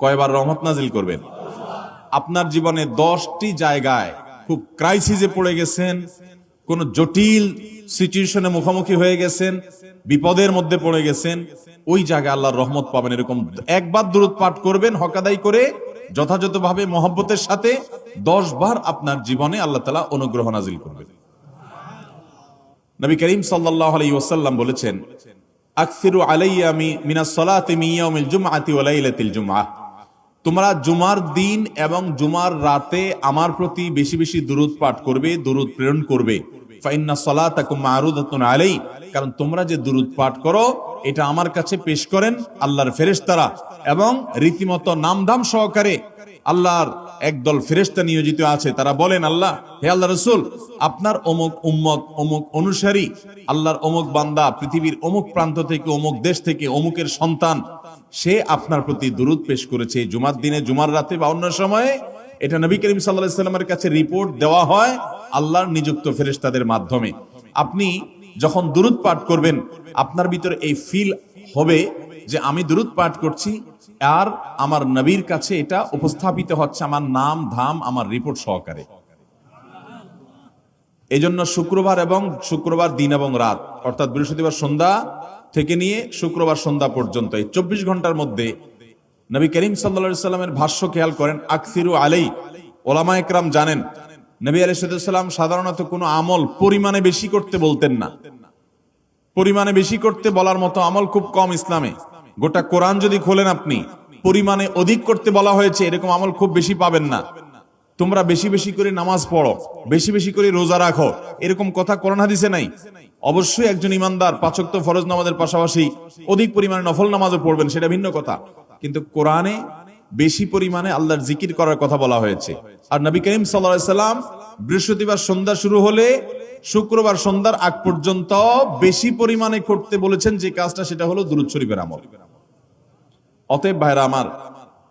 কয়বার রহমত নাজিল করবেন? আপনার জীবনে 10টি জায়গায় খুব ক্রাইসিসে পড়ে গেছেন, কোন জটিল সিচুয়েশনে মুখোমুখি হয়ে গেছেন, বিপদের মধ্যে পড়ে গেছেন, ওই জায়গায় আল্লাহর রহমত পাবেন। এরকম একবার দুরূদ পাঠ করবেন হকাদাই করে, যথাযথভাবে মহব্বতের সাথে 10 বার আপনার জীবনে আল্লাহ তাআলা অনুগ্রহ নাজিল করবেন। নবী করিম সাল্লাল্লাহু আলাইহি ওয়াসাল্লাম বলেছেন, আকসিরু আলাইয়া মিনাস সালাতি মিন ইয়াউমিল জুমআতি ওয়া লাইলাতিল জুমআহ, তোমরা জুমার দিন এবং জুমার রাতে আমার প্রতি বেশি বেশি দুরূদ পাঠ করবে, দুরূদ প্রেরণ করবে। ফাইন্না সালাতাকুম মারুদাতুন আলাই, কারণ তোমরা যে দুরূদ পাঠ করো এটা আমার কাছে পেশ করেন আল্লাহর ফেরেশতারা, এবং রীতিমতো নামধাম সহকারে আল্লাহর একদল ফেরেশতা নিয়োজিত আছে। তারা বলেন, আল্লাহ, হে আল্লাহ রাসূল, আপনার অমুক উম্মত, অমুক অনুসারী, আল্লাহর অমুক বান্দা পৃথিবীর অমুক প্রান্ত থেকে, অমুক দেশ থেকে, অমুকের সন্তান, সে আপনার প্রতি দুরূদ পেশ করেছে জুমার দিনে, জুমার রাতে বা অন্য সময়ে। এটা নবী করিম সাল্লাল্লাহু আলাইহি ওয়াসাল্লামের কাছে রিপোর্ট দেওয়া হয় আল্লাহর নিযুক্ত ফেরেশতাদের মাধ্যমে। আপনি যখন দুরূদ পাঠ করবেন, আপনার ভিতরে এই ফিল হবে যে আমি দুরূদ পাঠ করছি আর আমার নবীর কাছে এটা উপস্থাপিত হচ্ছে আমার নাম ধাম, আমার রিপোর্ট সহকারে। এই জন্য শুক্রবার দিন এবং রাত, অর্থাৎ বৃহস্পতিবার সন্ধ্যা থেকে নিয়ে শুক্রবার সন্ধ্যা পর্যন্ত এই 24 ঘন্টার মধ্যে নবী করিম সাল্লাল্লাহু আলাইহি ওয়াসাল্লামের ভাষ্য খেয়াল করেন, আকসিরু আলাই। ওলামা একরাম জানেন, নবী আলাইহিস সালাম সাধারণত কোনো আমল পরিমাণে বেশি করতে বলতেন না। পরিমাণে বেশি করতে বলার মতো আমল খুব কম ইসলামে। গোটা কোরআন যদি খোলেন আপনি, পরিমাণে অধিক করতে বলা হয়েছে এরকম আমল খুব বেশি পাবেন না। তোমরা বেশি বেশি করে নামাজ পড়ো, বেশি বেশি করে রোজা রাখো, এরকম কথা কোরআন হাদিসে নাই। অবশ্যই একজন ইমানদার 5 ওয়াক্ত ফরজ নামাজের পাশাপাশি অধিক পরিমাণে নফল নামাজও পড়বেন, সেটা ভিন্ন কথা। কিন্তু কোরআনে বেশি পরিমাণে আল্লাহর জিকির করার কথা বলা হয়েছে। আর নবী করিম সাল্লাল্লাহু আলাইহি ওয়াসাল্লাম বৃহস্পতিবার সন্ধ্যা শুরু হলে শুক্রবার সন্ধ্যার আগ পর্যন্ত বেশি পরিমাণে করতে বলেছেন যে কাজটা, সেটা হলো দুরূদ শরীফের আমল। অতএব ভাইরা আমার,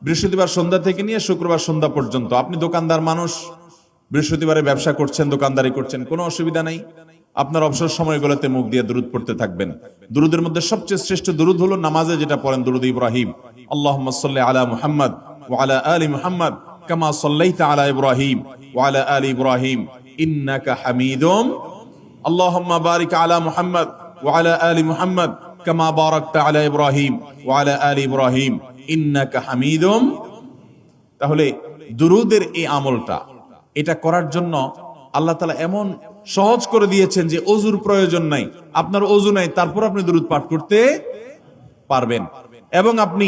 বৃহস্পতিবার সন্ধ্যা থেকে নিয়ে শুক্রবার সন্ধ্যা পর্যন্ত আপনি দোকানদার মানুষ, বৃহস্পতিবারে ব্যবসা করছেন, দোকানদারি করছেন, কোনো অসুবিধা নাই। আপনার অবসর সময়গুলোতে মুখ দিয়ে দুরূদ পড়তে থাকবেন। দুরূদের মধ্যে সবচেয়ে শ্রেষ্ঠ দুরূদ হলো নামাজে যেটা পড়েন, দুরূদ ইব্রাহিম। আল্লাহুম্মা সাল্লি আলা মুহাম্মদ ওয়া আলা আলি মুহাম্মদ কামা সাল্লাইতা আলা ইব্রাহিম ওয়া আলা আলি ইব্রাহিম ইন্নাকা হামিদুম। আল্লাহুম্মা বারিক আলা মুহাম্মদ ওয়া আলা আলি মুহাম্মদ কামা বারাকতা আলা ইব্রাহিম ওয়া আলা আলি ইব্রাহিম ইন্নাকা হামিদুম। তাহলে দুরূদের এই আমলটা, এটা করার জন্য আল্লাহ তাআলা এমন সহজ করে দিয়েছেন যে ওযুর প্রয়োজন নাই। আপনার ওযু নাই, তারপর আপনি দুরূদ পাঠ করতে পারবেন। এবং আপনি